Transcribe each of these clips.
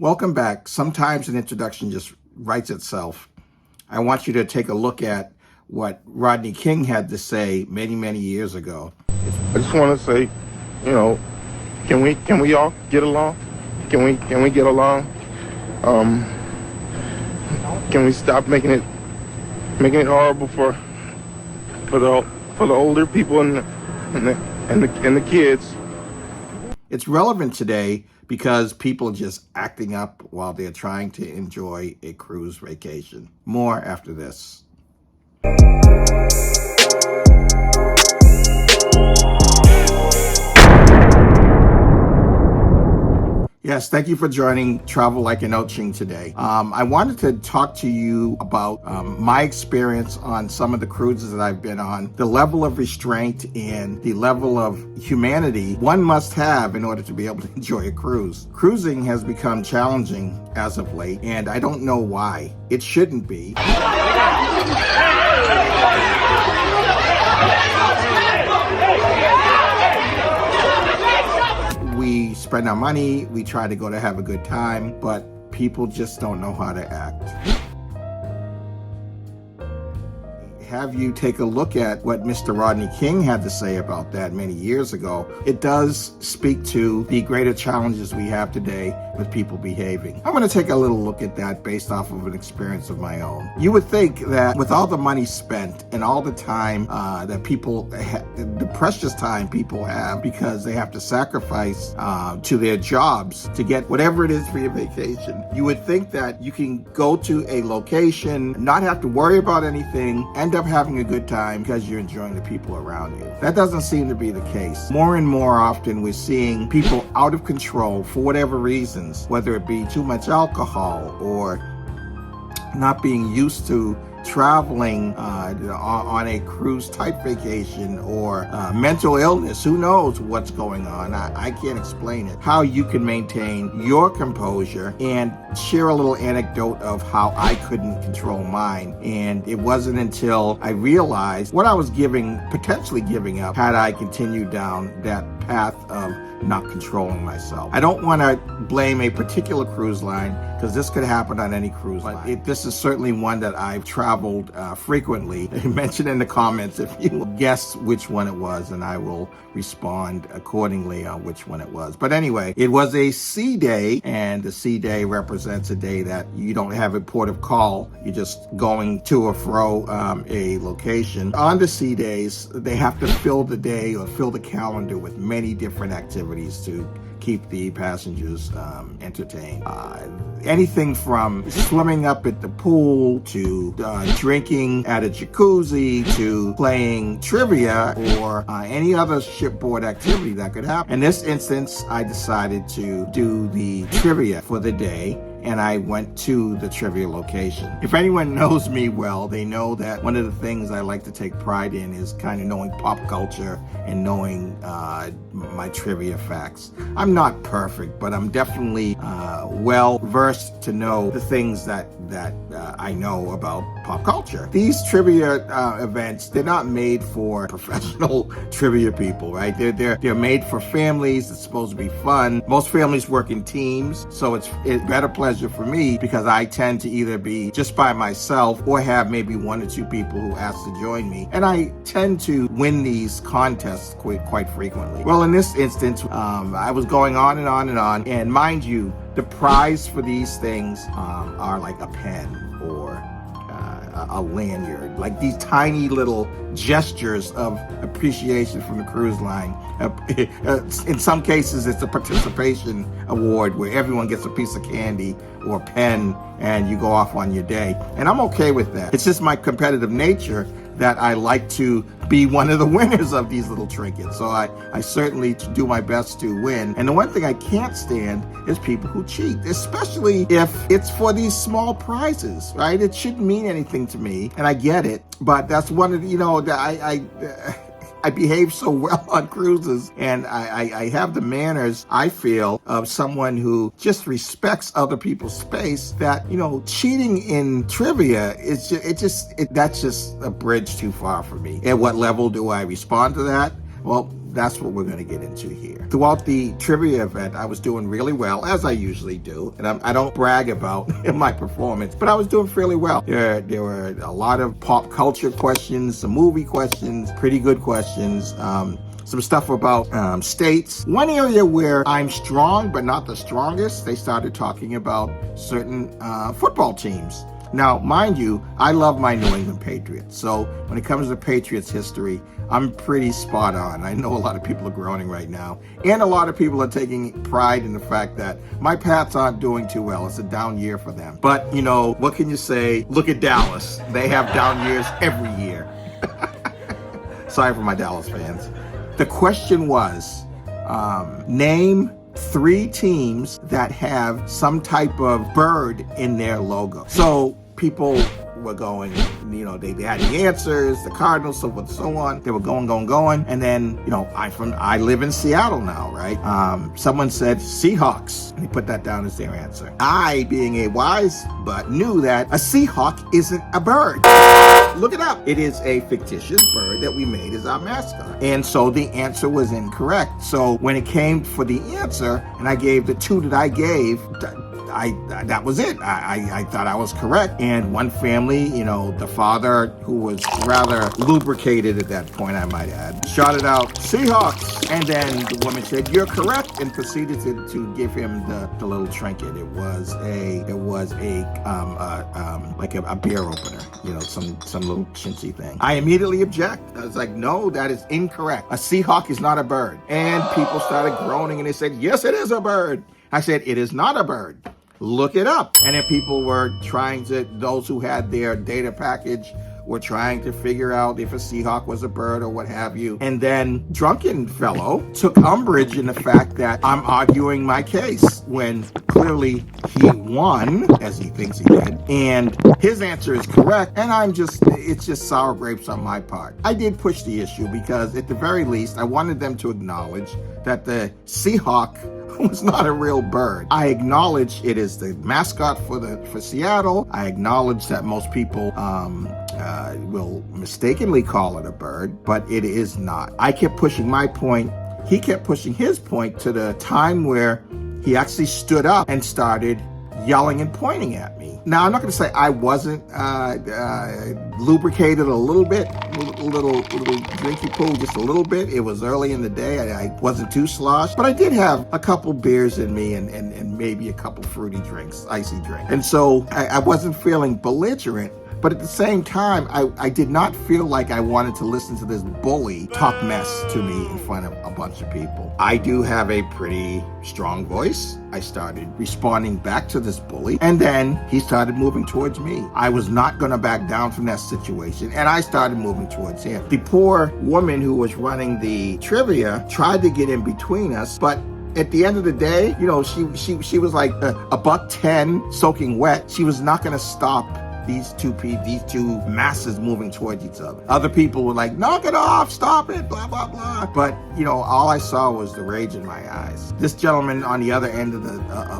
Welcome back. Sometimes an introduction just writes itself. I want you to take a look at what Rodney King had to say many, many years ago. I just want to say, can we all get along? Can we get along? Can we stop making it horrible for the older people and the kids? It's relevant today because people are just acting up while they're trying to enjoy a cruise vacation. More after this. Yes, thank you for joining Travel Like an Oching today. I wanted to talk to you about my experience on some of the cruises that I've been on, the level of restraint and the level of humanity one must have in order to be able to enjoy a cruise. Cruising has become challenging as of late, and I don't know why. It shouldn't be. We spend our money, we try to go to have a good time, but people just don't know how to act. Have you take a look at what Mr. Rodney King had to say about that many years ago. It does speak to the greater challenges we have today with people behaving. I'm going to take a little look at that based off of an experience of my own. You would think that with all the money spent and all the time that people, the precious time people have because they have to sacrifice to their jobs to get whatever it is for your vacation, you would think that you can go to a location, not have to worry about anything, end up having a good time because you're enjoying the people around you. That doesn't seem to be the case. More and more often we're seeing people out of control for whatever reasons, whether it be too much alcohol or not being used to traveling on a cruise type vacation or mental illness. Who knows what's going on? I can't explain it. How you can maintain your composure and share a little anecdote of how I couldn't control mine. And it wasn't until I realized what I was potentially giving up had I continued down that path of not controlling myself. I don't want to blame a particular cruise line because this could happen on any cruise line. This is certainly one that I've traveled frequently. Mention in the comments if you guess which one it was, and I will respond accordingly on which one it was. But anyway, it was a sea day, and the sea day represents a day that you don't have a port of call. You're just going to or fro a location. On the sea days, they have to fill the day or fill the calendar with many different activities to keep the passengers entertained. Anything from swimming up at the pool to drinking at a jacuzzi to playing trivia or any other shipboard activity that could happen. In this instance, I decided to do the trivia for the day, and I went to the trivia location. If anyone knows me well, they know that one of the things I like to take pride in is kind of knowing pop culture and knowing my trivia facts. I'm not perfect, but I'm definitely well versed to know the things that I know about pop culture. These trivia events, they're not made for professional trivia people, right? They're made for families. It's supposed to be fun. Most families work in teams, so it's better pleasure for me because I tend to either be just by myself or have maybe one or two people who ask to join me, and I tend to win these contests quite frequently. Well, in this instance, I was going on and on and on, and mind you, the prize for these things are like a pen or a lanyard, like these tiny little gestures of appreciation from the cruise line. In some cases, it's a participation award where everyone gets a piece of candy or a pen and you go off on your day. And I'm okay with that. It's just my competitive nature that I like to be one of the winners of these little trinkets. So I certainly do my best to win. And the one thing I can't stand is people who cheat, especially if it's for these small prizes, right? It shouldn't mean anything to me, and I get it, but that's one of the, I behave so well on cruises, and I have the manners, I feel, of someone who just respects other people's space, that, cheating in trivia is that's just a bridge too far for me. At what level do I respond to that? Well, that's what we're going to get into here. Throughout the trivia event, I was doing really well, as I usually do. And I don't brag about my performance, but I was doing fairly well. There were a lot of pop culture questions, some movie questions, pretty good questions. Some stuff about states. One area where I'm strong, but not the strongest, they started talking about certain football teams. Now, mind you, I love my New England Patriots. So when it comes to Patriots history, I'm pretty spot on. I know a lot of people are groaning right now. And a lot of people are taking pride in the fact that my Pats aren't doing too well. It's a down year for them. But, you know, what can you say? Look at Dallas. They have down years every year. Sorry for my Dallas fans. The question was, name 3 teams that have some type of bird in their logo. So people were going, you know, they had the answers, the Cardinals, so forth and so on. They were going. And then, you know, I live in Seattle now, right? Someone said Seahawks, and they put that down as their answer. I, being a wise butt, knew that a Seahawk isn't a bird. Look it up. It is a fictitious bird that we made as our mascot. And so the answer was incorrect. So when it came for the answer, and I gave the 2 that I gave, that was it. I thought I was correct. And one family, you know, the father, who was rather lubricated at that point, I might add, shouted out Seahawks. And then the woman said, "You're correct," and proceeded to give him the little trinket. It was like a beer opener, you know, some little chintzy thing. I immediately object. I was like, "No, that is incorrect. A Seahawk is not a bird." And people started groaning, and they said, "Yes, it is a bird." I said, "It is not a bird. Look it up." And then people were those who had their data package were trying to figure out if a Seahawk was a bird or what have you. And then drunken fellow took umbrage in the fact that I'm arguing my case when clearly he won, as he thinks he did, and his answer is correct. And it's just sour grapes on my part. I did push the issue because at the very least, I wanted them to acknowledge that the Seahawk was not a real bird. I acknowledge it is the mascot for Seattle. I acknowledge that most people will mistakenly call it a bird, but it is not. I kept pushing my point. He kept pushing his point to the time where he actually stood up and started yelling and pointing at me. Now, I'm not going to say I wasn't lubricated a little bit, little drinky poo, just a little bit. It was early in the day. I wasn't too sloshed, but I did have a couple beers in me and maybe a couple fruity drinks, icy drinks. And so I wasn't feeling belligerent. But at the same time, I did not feel like I wanted to listen to this bully talk mess to me in front of a bunch of people. I do have a pretty strong voice. I started responding back to this bully, and then he started moving towards me. I was not going to back down from that situation, and I started moving towards him. The poor woman who was running the trivia tried to get in between us, but at the end of the day, you know, she was like a $1.10 soaking wet. She was not going to stop these two masses moving towards each other. Other people were like, "Knock it off, stop it, blah, blah, blah." But, you know, all I saw was the rage in my eyes. This gentleman on the other end of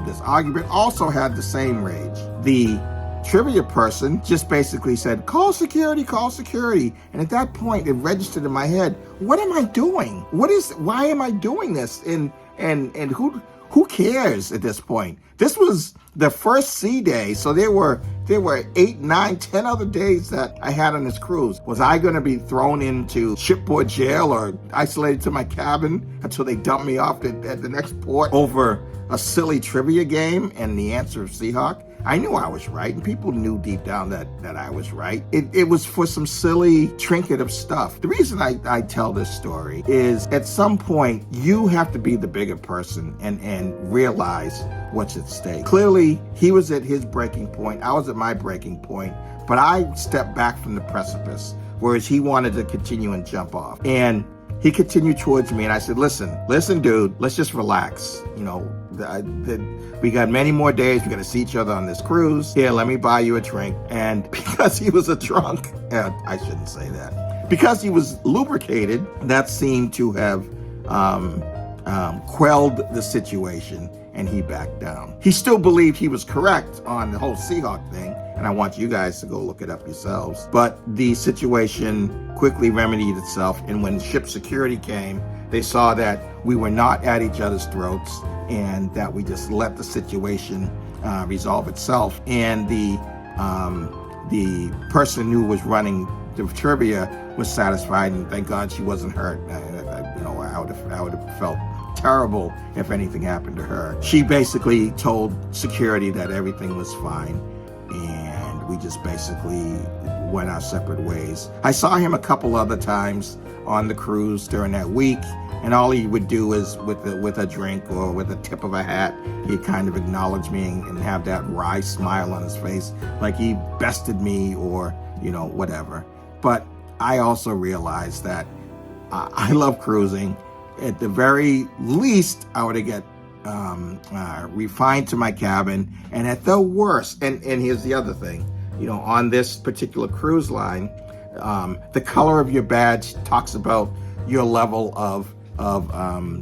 this argument also had the same rage. The trivia person just basically said, call security. And at that point, it registered in my head, what am I doing? Why am I doing this? And who cares at this point? This was the first sea day, so there were 8, 9, 10 other days that I had on this cruise. Was I going to be thrown into shipboard jail or isolated to my cabin until they dumped me off at the next port over a silly trivia game and the answer of Seahawk? I knew I was right, and people knew deep down that I was right. It was for some silly trinket of stuff. The reason I tell this story is at some point, you have to be the bigger person and realize what's at stake. Clearly, he was at his breaking point. I was at my breaking point, but I stepped back from the precipice, whereas he wanted to continue and jump off. And he continued towards me, and I said, listen, dude, let's just relax. You know, we got many more days. We're going to see each other on this cruise. Here, let me buy you a drink. And because he was a drunk, I shouldn't say that. Because he was lubricated, that seemed to have quelled the situation, and he backed down. He still believed he was correct on the whole Seahawk thing, and I want you guys to go look it up yourselves. But the situation quickly remedied itself, and when ship security came, They saw that we were not at each other's throats and that we just let the situation resolve itself. And the person who was running the trivia was satisfied, and thank God she wasn't hurt. I would have felt terrible if anything happened to her. She basically told security that everything was fine, and we just basically went our separate ways. I saw him a couple other times on the cruise during that week, and all he would do is with a drink or with a tip of a hat, he'd kind of acknowledge me and have that wry smile on his face, like he bested me or, whatever. But I also realized that I love cruising. At the very least, I would get refined to my cabin, and at the worst, and here's the other thing, on this particular cruise line, the color of your badge talks about your level of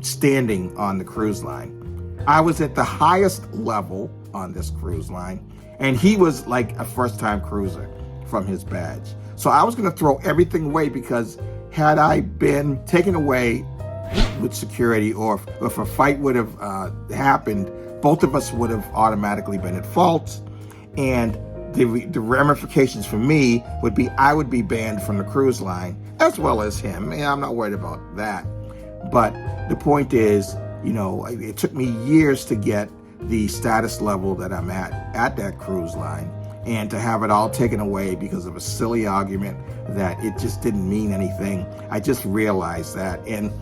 standing on the cruise line. I was at the highest level on this cruise line, and he was like a first-time cruiser from his badge. So I was going to throw everything away, because had I been taken away with security, or if a fight would have happened, both of us would have automatically been at fault. And the ramifications for me would be I would be banned from the cruise line, as well as him. And I'm not worried about that. But the point is, it took me years to get the status level that I'm at that cruise line, and to have it all taken away because of a silly argument that it just didn't mean anything. I just realized that. And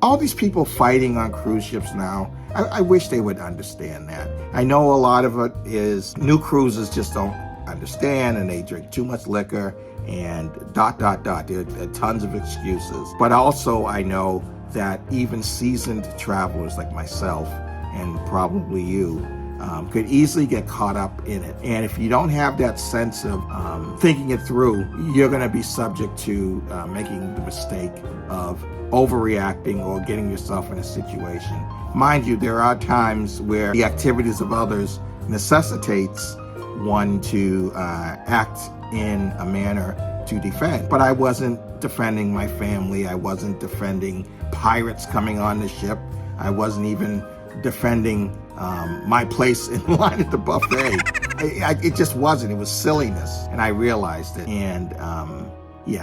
all these people fighting on cruise ships now, I wish they would understand that. I know a lot of it is new cruisers just don't understand, and they drink too much liquor and ... There are tons of excuses. But also I know that even seasoned travelers like myself, and probably you, could easily get caught up in it. And if you don't have that sense of thinking it through, you're going to be subject to making the mistake of overreacting or getting yourself in a situation. Mind you, there are times where the activities of others necessitates one to act in a manner to defend. But I wasn't defending my family. I wasn't defending pirates coming on the ship. I wasn't even defending my place in line at the buffet. It just wasn't. It was silliness, and I realized it. And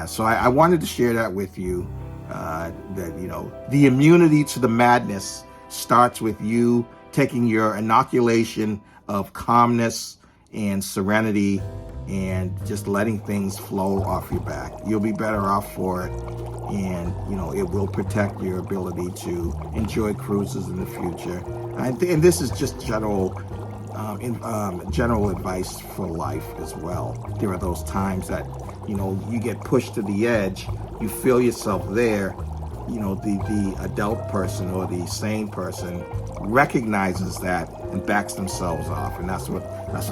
so I wanted to share that with you. That the immunity to the madness starts with you taking your inoculation of calmness and serenity and just letting things flow off your back. You'll be better off for it, and it will protect your ability to enjoy cruises in the future. And this is just general advice for life as well. There are those times that you get pushed to the edge, you feel yourself there. The adult person or the sane person recognizes that and backs themselves off, and that's what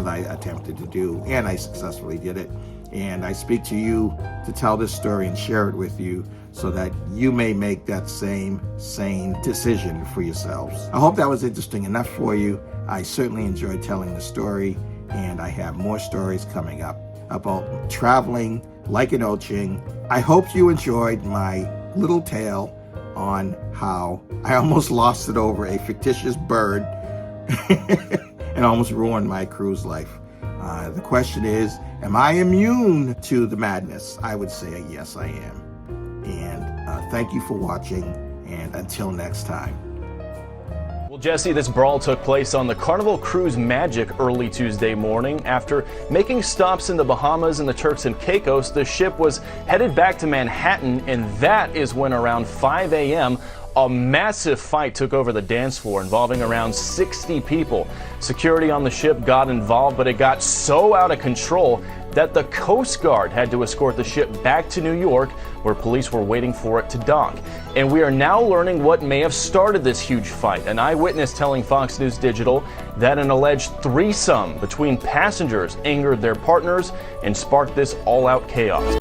I attempted to do, and I successfully did it. And I speak to you to tell this story and share it with you, so that you may make that same sane decision for yourselves. I hope that was interesting enough for you. I certainly enjoyed telling the story, and I have more stories coming up about traveling like an Oching. I hope you enjoyed my little tale on how I almost lost it over a fictitious bird and almost ruined my cruise life. The question is, am I immune to the madness? I would say yes, I am. And thank you for watching, and until next time. Well, Jesse, this brawl took place on the Carnival Cruise Magic early Tuesday morning. After making stops in the Bahamas and the Turks and Caicos, the ship was headed back to Manhattan, and that is when around 5 a.m., a massive fight took over the dance floor involving around 60 people. Security on the ship got involved, but it got so out of control that the Coast Guard had to escort the ship back to New York, where police were waiting for it to dock. And we are now learning what may have started this huge fight. An eyewitness telling Fox News Digital that an alleged threesome between passengers angered their partners and sparked this all-out chaos.